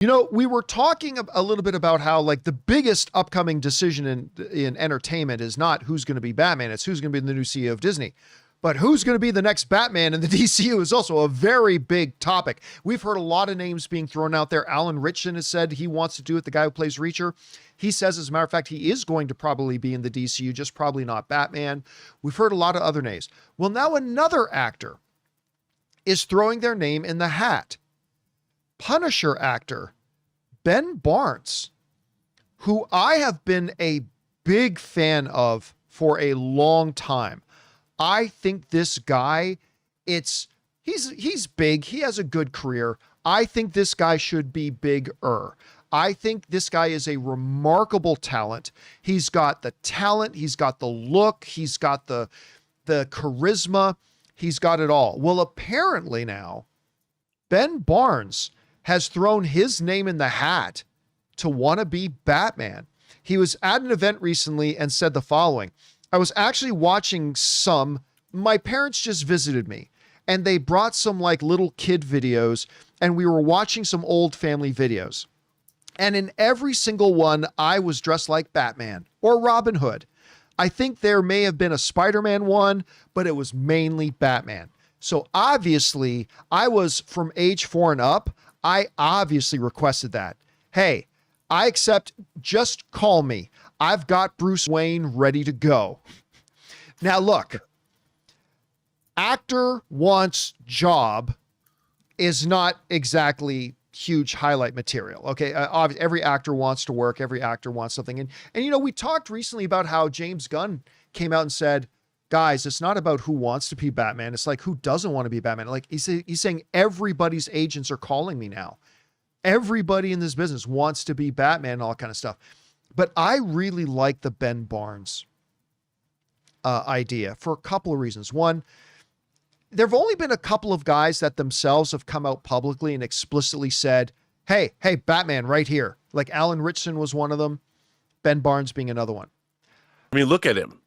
You know, we were talking a little bit about how like the biggest upcoming decision in entertainment is not who's going to be Batman, it's who's going to be the new CEO of Disney. But who's going to be the next Batman in the DCU is also a very big topic. We've heard a lot of names being thrown out there. Alan Ritchson has said he wants to do it, the guy who plays Reacher. He says, as a matter of fact, he is going to probably be in the DCU, just probably not Batman. We've heard a lot of other names. Well, now another actor is throwing their name in the hat. Punisher actor Ben Barnes, who I have been a big fan of for a long time. I think this guy, he's big. He has a good career. I think this guy should be bigger. I think this guy is a remarkable talent. He's got the talent. He's got the look. He's got the charisma. He's got it all. Well, apparently now, Ben Barnes has thrown his name in the hat to want to be Batman. He was at an event recently and said the following. I was actually watching my parents just visited me and they brought some like little kid videos and we were watching some old family videos. And in every single one, I was dressed like Batman or Robin Hood. I think there may have been a Spider-Man one, but it was mainly Batman. So obviously I was from age 4 and up. I obviously requested that. Hey, I accept, just call me. I've got Bruce Wayne ready to go. Now look, actor wants job is not exactly huge highlight material. Okay. Every actor wants to work. Every actor wants something. And, you know, we talked recently about how James Gunn came out and said, guys, it's not about who wants to be Batman. It's like, who doesn't want to be Batman? Like he's saying everybody's agents are calling me now. Everybody in this business wants to be Batman and all that kind of stuff. But I really like the Ben Barnes idea for a couple of reasons. One, there have only been a couple of guys that themselves have come out publicly and explicitly said, hey, Batman right here. Like Alan Ritchson was one of them. Ben Barnes being another one. I mean, look at him.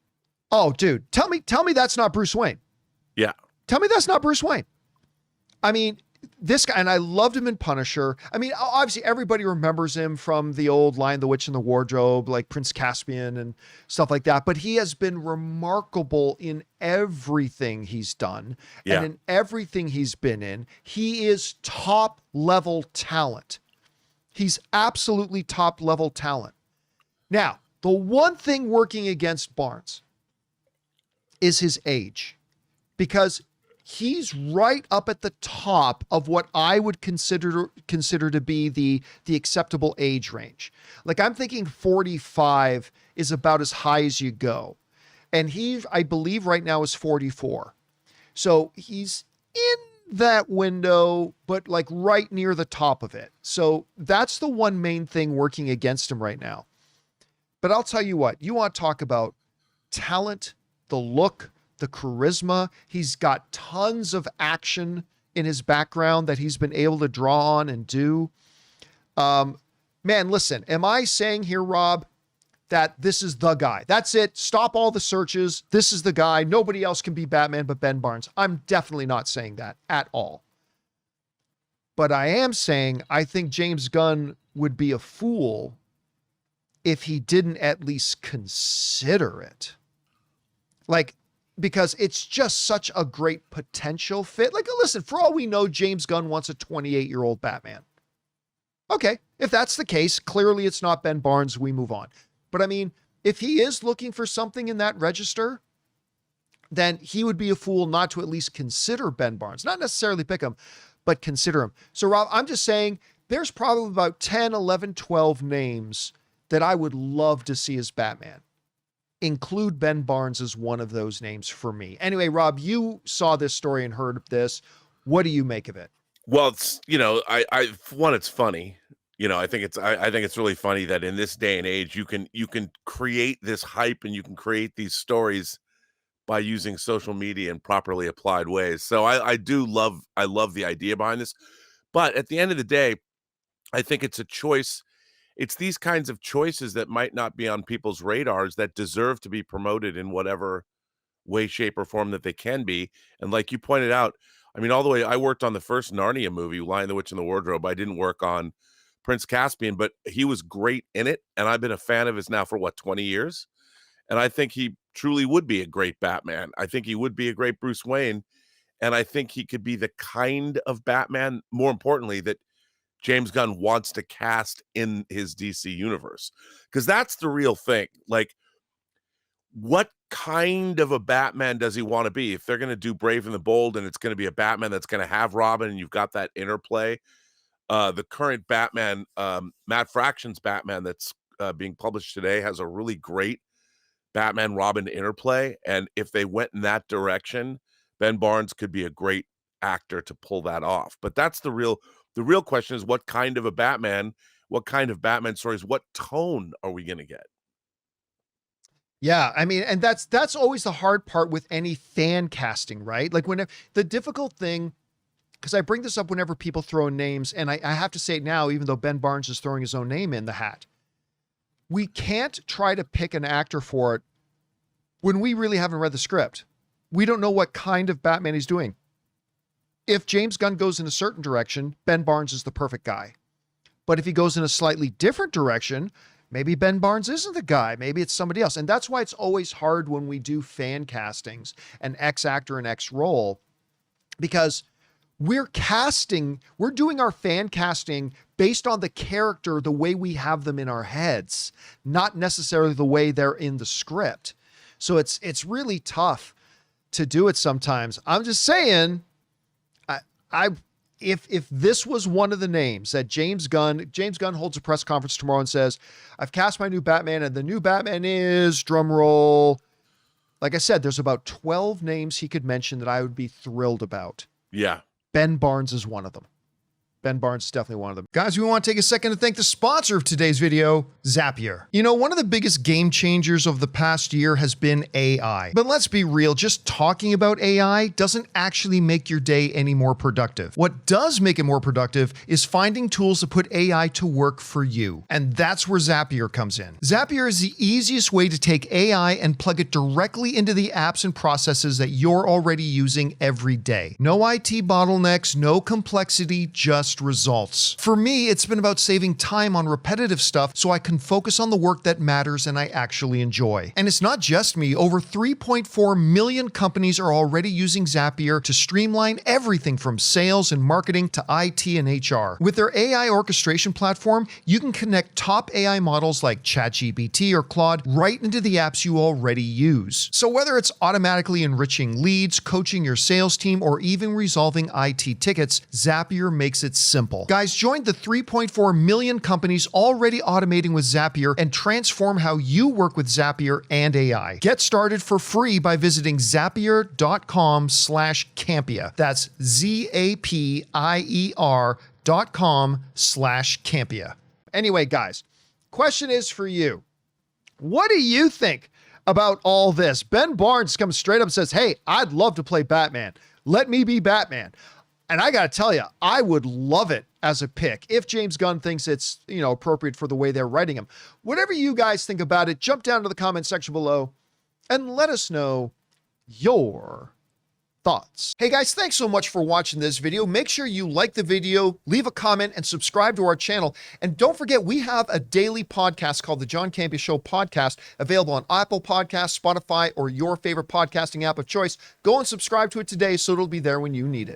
Oh, dude, tell me that's not Bruce Wayne. Yeah. Tell me that's not Bruce Wayne. I mean, this guy, and I loved him in Punisher. I mean, obviously everybody remembers him from the old Lion, the Witch, and the Wardrobe, like Prince Caspian and stuff like that. But he has been remarkable in everything he's done. Yeah. And in everything he's been in, he is top level talent. He's absolutely top level talent. Now, the one thing working against Barnes is his age, because he's right up at the top of what I would consider to be the acceptable age range. Like I'm thinking 45 is about as high as you go. And I believe right now is 44. So he's in that window, but like right near the top of it. So that's the one main thing working against him right now. But I'll tell you what, you want to talk about talent, the look, the charisma. He's got tons of action in his background that he's been able to draw on and do. Man, listen, am I saying here, Rob, that this is the guy? That's it. Stop all the searches. This is the guy. Nobody else can be Batman but Ben Barnes. I'm definitely not saying that at all. But I am saying I think James Gunn would be a fool if he didn't at least consider it. Like, because it's just such a great potential fit. Like, listen, for all we know, James Gunn wants a 28-year-old Batman. Okay, if that's the case, clearly it's not Ben Barnes. We move on. But I mean, if he is looking for something in that register, then he would be a fool not to at least consider Ben Barnes. Not necessarily pick him, but consider him. So, Rob, I'm just saying there's probably about 10, 11, 12 names that I would love to see as Batman. Include Ben Barnes as one of those names for me. Anyway, Rob, you saw this story and heard of this. What do you make of it? Well, it's, you know, it's funny. You know, I think it's really funny that in this day and age, you can create this hype and you can create these stories by using social media in properly applied ways. So I love the idea behind this. But at the end of the day, I think it's a choice. It's these kinds of choices that might not be on people's radars that deserve to be promoted in whatever way, shape, or form that they can be. And like you pointed out, I mean, all the way, I worked on the first Narnia movie, Lion, the Witch, and the Wardrobe. I didn't work on Prince Caspian, but he was great in it. And I've been a fan of his now for 20 years. And I think he truly would be a great Batman. I think he would be a great Bruce Wayne. And I think he could be the kind of Batman, more importantly, that James Gunn wants to cast in his DC universe. Because that's the real thing. Like, what kind of a Batman does he want to be? If they're going to do Brave and the Bold and it's going to be a Batman that's going to have Robin and you've got that interplay, the current Batman, Matt Fraction's Batman that's being published today has a really great Batman Robin interplay. And if they went in that direction, Ben Barnes could be a great actor to pull that off. But that's the real question is what kind of a Batman, what kind of Batman stories, what tone are we going to get? Yeah, I mean, and that's always the hard part with any fan casting, right? Like when the difficult thing, because I bring this up whenever people throw in names, and I have to say it now, even though Ben Barnes is throwing his own name in the hat, we can't try to pick an actor for it when we really haven't read the script. We don't know what kind of Batman he's doing. If James Gunn goes in a certain direction, Ben Barnes is the perfect guy. But if he goes in a slightly different direction, maybe Ben Barnes isn't the guy. Maybe it's somebody else. And that's why it's always hard when we do fan castings, an X actor and X role, because we're doing our fan casting based on the character, the way we have them in our heads, not necessarily the way they're in the script. So it's really tough to do it sometimes. I'm just saying, if this was one of the names that James Gunn holds a press conference tomorrow and says, I've cast my new Batman and the new Batman is, drum roll. Like I said, there's about 12 names he could mention that I would be thrilled about. Yeah. Ben Barnes is one of them. Ben Barnes is definitely one of them. Guys, we want to take a second to thank the sponsor of today's video, Zapier. You know, one of the biggest game changers of the past year has been AI. But let's be real, just talking about AI doesn't actually make your day any more productive. What does make it more productive is finding tools to put AI to work for you. And that's where Zapier comes in. Zapier is the easiest way to take AI and plug it directly into the apps and processes that you're already using every day. No IT bottlenecks, no complexity, just results. For me, it's been about saving time on repetitive stuff so I can focus on the work that matters and I actually enjoy. And it's not just me. Over 3.4 million companies are already using Zapier to streamline everything from sales and marketing to IT and HR. With their AI orchestration platform, you can connect top AI models like ChatGPT or Claude right into the apps you already use. So whether it's automatically enriching leads, coaching your sales team, or even resolving IT tickets, Zapier makes it simple. Guys, join the 3.4 million companies already automating with Zapier and transform how you work with Zapier and AI. Get started for free by visiting zapier.com/Campea. That's ZAPIER.com/Campea. Anyway, guys, question is for you. What do you think about all this? Ben Barnes comes straight up and says, hey, I'd love to play Batman. Let me be Batman. And I got to tell you, I would love it as a pick if James Gunn thinks it's, appropriate for the way they're writing him. Whatever you guys think about it, jump down to the comment section below and let us know your thoughts. Hey guys, thanks so much for watching this video. Make sure you like the video, leave a comment, and subscribe to our channel. And don't forget, we have a daily podcast called the John Campea Show podcast, available on Apple Podcasts, Spotify, or your favorite podcasting app of choice. Go and subscribe to it today so it'll be there when you need it.